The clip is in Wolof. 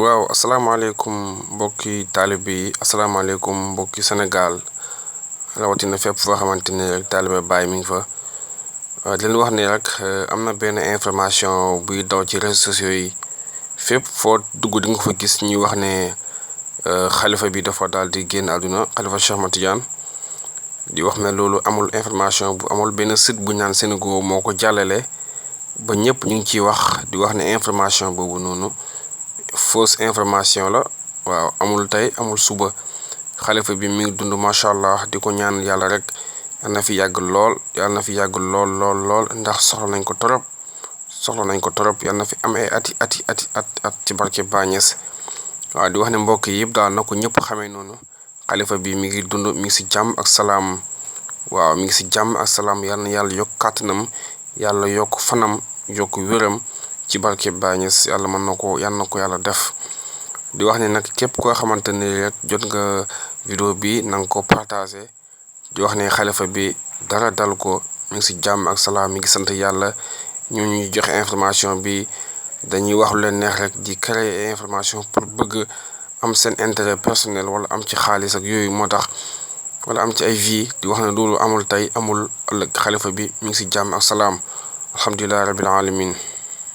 waaw asalaamaaleykum mbokki taalibe yi asalaamaaleykum mbokki Sénégal rawatina fépp foo xamante ne rek taalibe Baay mi ngi fa di leen wax ni rek am na benn information buy daw ci réseaux sociaux yi fépp foo dugg di nga fa gis ñuy wax ne xalifa bi dafa daal di génn àdduna xalifa Cheikh Ahmed Tidiane di wax ne loolu amul information bu amul benn site bu ñaan Sénégal moo ko jàllale ba ñëpp ñu ngi ciy wax di wax ne information boobu noonu fausse information la waaw amul tey amul suba xalifa bi mi ngi dund macha allah di ko ñaan yàlla rek yal na fi yàgg lool yàlla na fi yàgg lool lool lool ndax soxla nañ ko torop yal na fi am ay at ci barke Baay Ñas waaw di wax ne mbokk yi yëpp daal na ko ñëpp xamee noonu xalifa bi mi ngi dund mi ngi si jàmm ak salaam waaw mi ngi si jàmm ak salaam yal na yàlla yokk kàttanam yàlla yokk fanam yokk wéram ci barke Baay Ñas yàlla mën na ko yàlla def di wax ne nag képp koo xamante ne rek jot nga vidéo bi na nga ko partagé di wax ne xalifa bi dara dal ko mi ngi si jàmm ak salaam mi ngi sant yàlla ñu ñuy joxe information bi dañuy wax lu leen neex rek di créer information pour bëgg am seen intérêt personnel wala am ci xaalis ak yooyu moo tax wala am ci ay vie di wax ne loolu amul tey amul ëllëg xalifa bi mi ngi si jàmm ak salaam alhamdulilah rabbil alamin